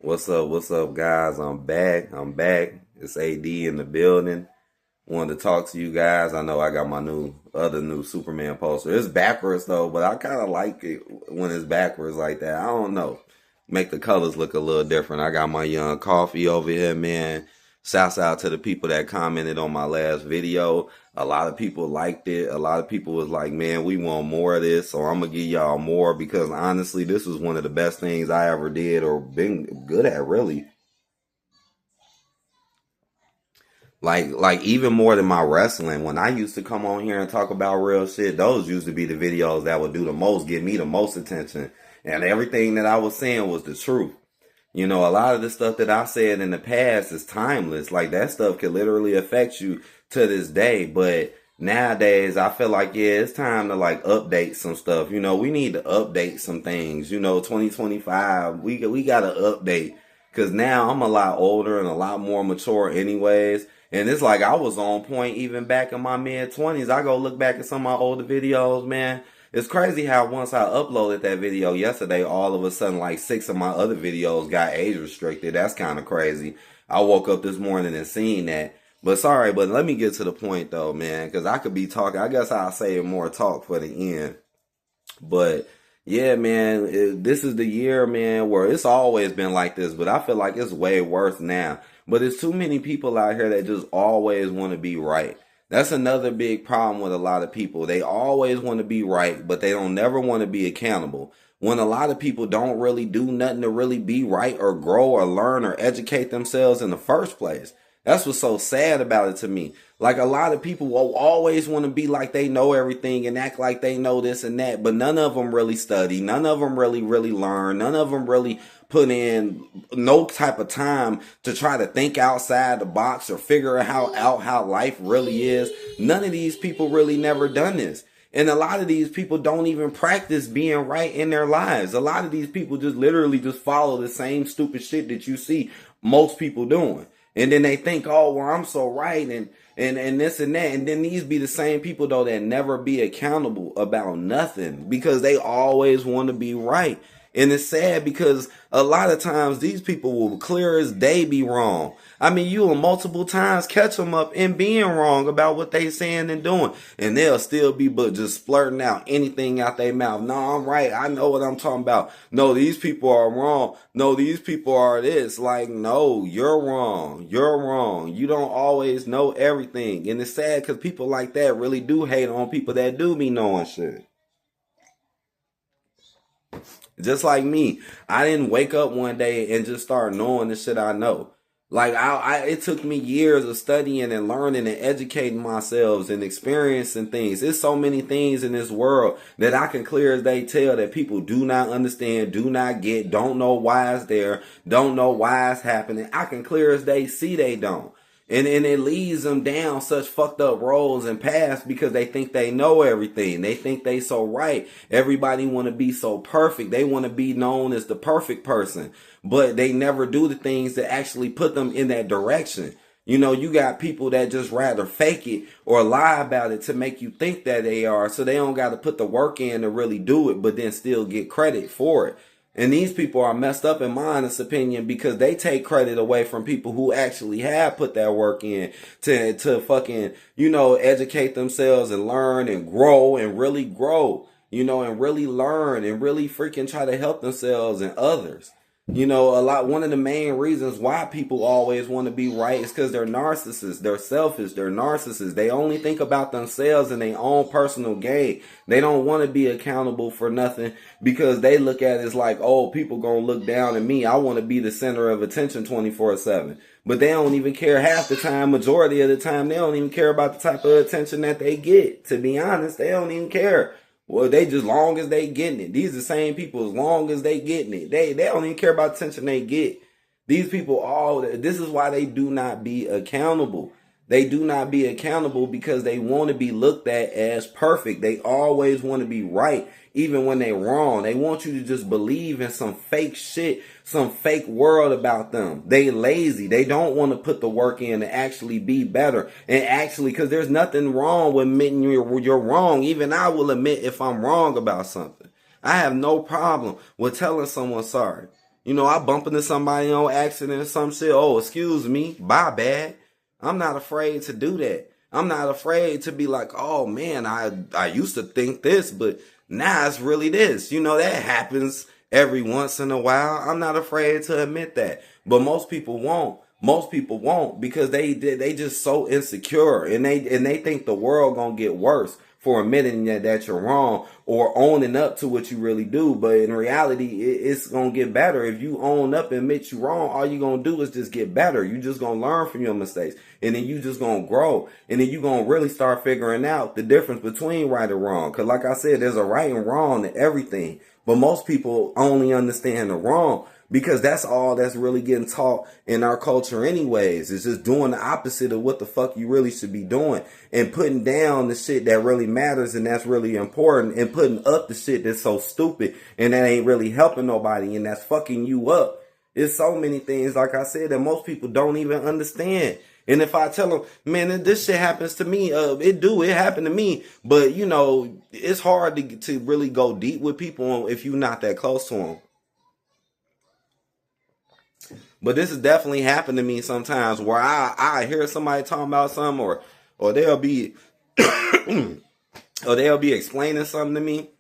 What's up, guys? I'm back. It's AD in the building. Wanted to talk to you guys. I know I got my new Superman poster. It's backwards though, but I kind of like it when it's backwards like that. I don't know. Make the colors look a little different. I got my young coffee over here, man. Shouts out to the people that commented on my last video. A lot of people liked it. A lot of people was like, man, we want more of this. So I'm going to give y'all more because honestly, this was one of the best things I ever did or been good at, really. Like even more than my wrestling. When I used to come on here and talk about real shit, those used to be the videos that would do the most, give me the most attention. And everything that I was saying was the truth. You know, a lot of the stuff that I said in the past is timeless. Like that stuff could literally affect you to this day. But nowadays, I feel like, yeah, it's time to like update some stuff. You know, we need to update some things. You know, 2025, we got to update. Because now I'm a lot older and a lot more mature anyways. And it's like I was on point even back in my mid 20s. I go look back at some of my older videos, man. It's crazy how once I uploaded that video yesterday, all of a sudden like 6 of my other videos got age restricted. That's kind of crazy. I woke up this morning and seen that. But sorry, but let me get to the point though, man, because I could be talking. I guess I'll save more talk for the end. But yeah, man, this is the year, man, where it's always been like this, but I feel like it's way worse now. But it's too many people out here that just always want to be right. That's another big problem with a lot of people. They always want to be right, but they don't never want to be accountable. When a lot of people don't really do nothing to really be right or grow or learn or educate themselves in the first place. That's what's so sad about it to me. Like a lot of people will always want to be like they know everything and act like they know this and that, but none of them really study. None of them really learn. None of them really put in no type of time to try to think outside the box or figure out how life really is. None of these people really never done this. And a lot of these people don't even practice being right in their lives. A lot of these people just literally just follow the same stupid shit that you see most people doing. And then they think, oh, well, I'm so right and this and that. And then these be the same people, though, that never be accountable about nothing because they always want to be right. And it's sad because a lot of times these people will clear as day be wrong. I mean, you will multiple times catch them up in being wrong about what they saying and doing. And they'll still be but just splurting out anything out their mouth. No, I'm right. I know what I'm talking about. No, these people are wrong. No, these people are this. Like, no, you're wrong. You're wrong. You don't always know everything. And it's sad because people like that really do hate on people that do be knowing shit. Just like me, I didn't wake up one day and just start knowing the shit I know. Like it took me years of studying and learning and educating myself and experiencing things. There's so many things in this world that I can clear as day tell that people do not understand, do not get, don't know why it's there, don't know why it's happening. I can clear as day see they don't. And it leads them down such fucked up roads and paths because they think they know everything. They think they so right. Everybody want to be so perfect. They want to be known as the perfect person. But they never do the things that actually put them in that direction. You know, you got people that just rather fake it or lie about it to make you think that they are. So they don't got to put the work in to really do it, but then still get credit for it. And these people are messed up in my honest opinion because they take credit away from people who actually have put that work in to fucking, you know, educate themselves and learn and really grow, you know, and really learn and really freaking try to help themselves and others. You know, one of the main reasons why people always want to be right is because they're narcissists, they're selfish, they're narcissists. They only think about themselves and their own personal gain. They don't want to be accountable for nothing because they look at it as like, oh, people gonna look down at me. I want to be the center of attention 24/7. But they don't even care half the time, majority of the time, they don't even care about the type of attention that they get. To be honest, they don't even care. Well, they just long as they getting it. These are the same people as long as they getting it. They don't even care about the attention they get. These people this is why they do not be accountable. They do not be accountable because they want to be looked at as perfect. They always want to be right, even when they're wrong. They want you to just believe in some fake shit, some fake world about them. They lazy. They don't want to put the work in to actually be better. And actually, because there's nothing wrong with admitting you're wrong. Even I will admit if I'm wrong about something. I have no problem with telling someone sorry. You know, I bump into somebody on accident or some shit. Oh, excuse me, bye bad. I'm not afraid to do that. I'm not afraid to be like, oh man, I used to think this, but now it's really this. You know, that happens every once in a while. I'm not afraid to admit that. But most people won't. Most people won't because they just so insecure and they think the world gonna get worse for admitting that you're wrong or owning up to what you really do. But in reality, it's going to get better. If you own up and admit you're wrong, all you're going to do is just get better. You just going to learn from your mistakes. And then you just going to grow. And then you're going to really start figuring out the difference between right and wrong. Because like I said, there's a right and wrong to everything. But most people only understand the wrong. Because that's all that's really getting taught in our culture anyways. It's just doing the opposite of what the fuck you really should be doing. And putting down the shit that really matters and that's really important. And putting up the shit that's so stupid and that ain't really helping nobody and that's fucking you up. There's so many things, like I said, that most people don't even understand. And if I tell them, man, this shit happens to me, it happened to me. But, you know, it's hard to really go deep with people if you're not that close to them. But this has definitely happened to me sometimes where I hear somebody talking about something or they'll be or they'll be explaining something to me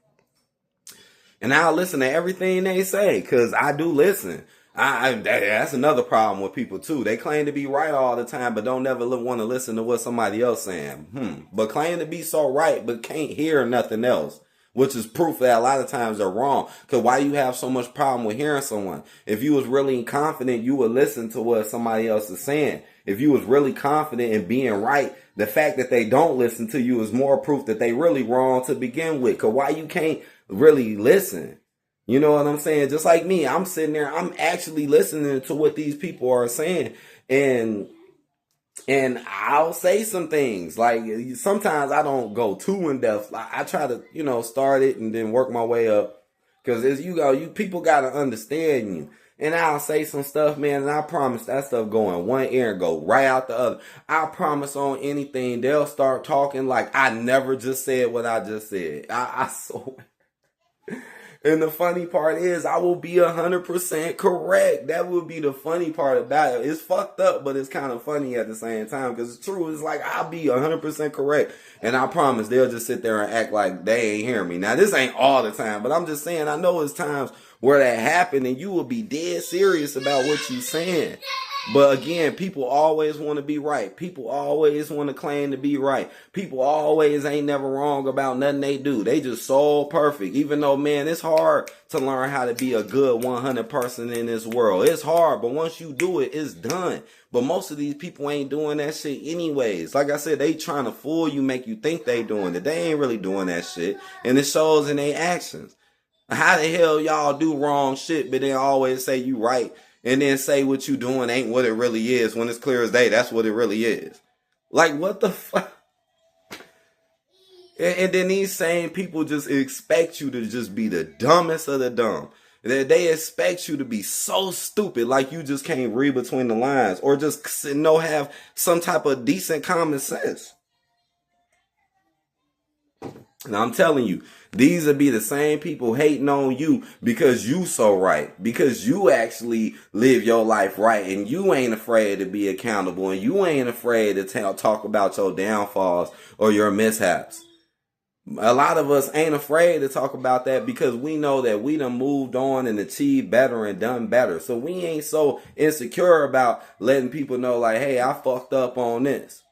and I'll listen to everything they say because I do listen. That's another problem with people too. They claim to be right all the time but don't never want to listen to what somebody else saying. But claim to be so right but can't hear nothing else. Which is proof that a lot of times they're wrong. Because why you have so much problem with hearing someone? If you was really confident, you would listen to what somebody else is saying. If you was really confident in being right, the fact that they don't listen to you is more proof that they really wrong to begin with. Because why you can't really listen? You know what I'm saying? Just like me, I'm sitting there, I'm actually listening to what these people are saying. And I'll say some things like sometimes I don't go too in depth. I try to, you know, start it and then work my way up. Cause as you go, people got to understand you. And I'll say some stuff, man. And I promise that stuff go in one ear and go right out the other. I promise on anything. They'll start talking like I never just said what I just said. I swear. And the funny part is I will be 100% correct. That would be the funny part about it. It's fucked up, but it's kind of funny at the same time because it's true. It's like I'll be 100% correct. And I promise they'll just sit there and act like they ain't hearing me. Now, this ain't all the time, but I'm just saying I know it's times where that happened and you will be dead serious about what you're saying. But again, people always want to be right. People always want to claim to be right. People always ain't never wrong about nothing they do. They just so perfect. Even though, man, it's hard to learn how to be a good 100 person in this world. It's hard, but once you do it, it's done. But most of these people ain't doing that shit anyways. Like I said, they trying to fool you, make you think they doing it. They ain't really doing that shit. And it shows in their actions. How the hell y'all do wrong shit, but then always say you right? And then say what you doing ain't what it really is when it's clear as day. That's what it really is. Like, what the fuck? And then these same people just expect you to just be the dumbest of the dumb. They expect you to be so stupid like you just can't read between the lines or just have some type of decent common sense. And I'm telling you, these will be the same people hating on you because you so right. Because you actually live your life right and you ain't afraid to be accountable and you ain't afraid to talk about your downfalls or your mishaps. A lot of us ain't afraid to talk about that because we know that we done moved on and achieved better and done better. So we ain't so insecure about letting people know like, hey, I fucked up on this.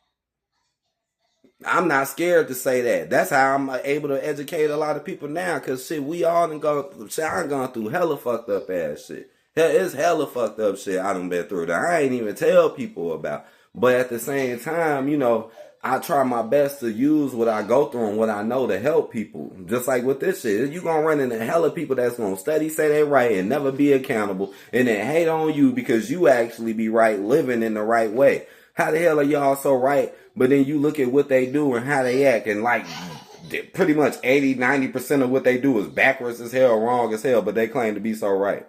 I'm not scared to say that. That's how I'm able to educate a lot of people now. Cause shit, we all done gone through shit. I done gone through hella fucked up ass shit. It's hella fucked up shit I done been through that I ain't even tell people about. But at the same time, you know, I try my best to use what I go through and what I know to help people. Just like with this shit. You gonna run into hella people that's gonna study, say they right, and never be accountable. And then hate on you because you actually be right, living in the right way. How the hell are y'all so right? But then you look at what they do and how they act and like pretty much 80-90% of what they do is backwards as hell, wrong as hell, but they claim to be so right.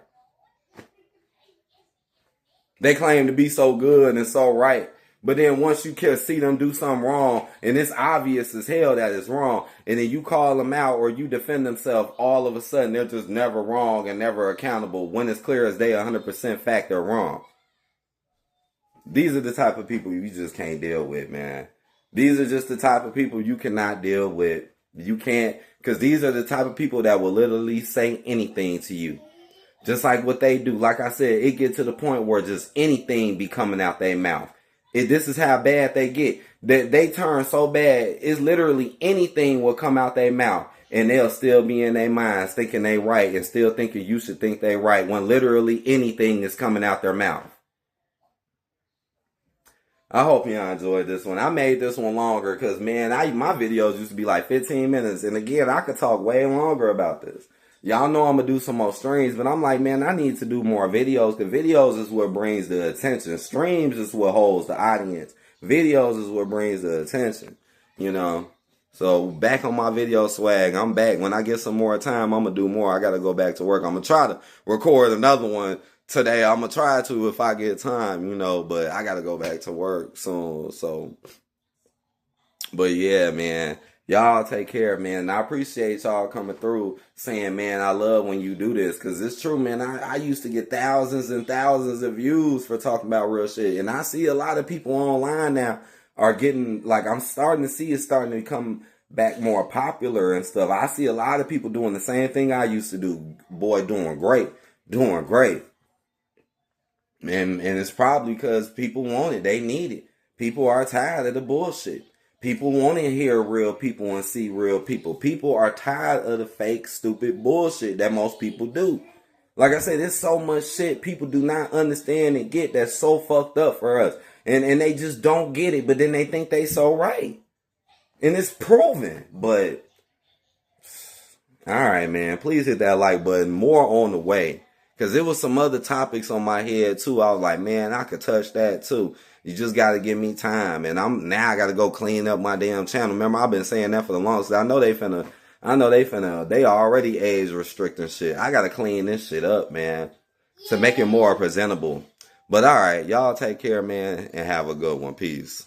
They claim to be so good and so right, But then once you can see them do something wrong, and it's obvious as hell that it's wrong, and then you call them out or you defend themselves, all of a sudden they're just never wrong and never accountable when it's clear as day 100% fact they're wrong. These are the type of people you just can't deal with, man. These are just the type of people you cannot deal with. You can't, because these are the type of people that will literally say anything to you. Just like what they do. Like I said, it gets to the point where just anything be coming out their mouth. This is how bad they get. They turn so bad, it's literally anything will come out their mouth. And they'll still be in their minds thinking they right and still thinking you should think they right when literally anything is coming out their mouth. I hope y'all enjoyed this one. I made this one longer because, man, my videos used to be like 15 minutes. And again, I could talk way longer about this. Y'all know I'm going to do some more streams, but I'm like, man, I need to do more videos. Because videos is what brings the attention. Streams is what holds the audience. Videos is what brings the attention, you know. So back on my video swag, I'm back. When I get some more time, I'm going to do more. I got to go back to work. I'm going to try to record another one today. I'm going to try to if I get time, you know, but I got to go back to work soon. So, but yeah, man, y'all take care, man. And I appreciate y'all coming through saying, man, I love when you do this. Because it's true, man. I used to get thousands and thousands of views for talking about real shit. And I see a lot of people online now are getting, like, I'm starting to see it starting to become back more popular and stuff. I see a lot of people doing the same thing I used to do. Boy, doing great. Doing great. And it's probably because people want it. They need it. People are tired of the bullshit. People want to hear real people and see real people. People are tired of the fake, stupid bullshit that most people do. Like I said, there's so much shit people do not understand and get that's so fucked up for us. And they just don't get it, but then they think they so right. And it's proven. But, alright, man. Please hit that like button. More on the way. Because there was some other topics on my head, too. I was like, man, I could touch that, too. You just got to give me time. And I got to go clean up my damn channel. Remember, I've been saying that for the longest. I know they already age restricting shit. I got to clean this shit up, man, to make it more presentable. But all right, y'all take care, man, and have a good one. Peace.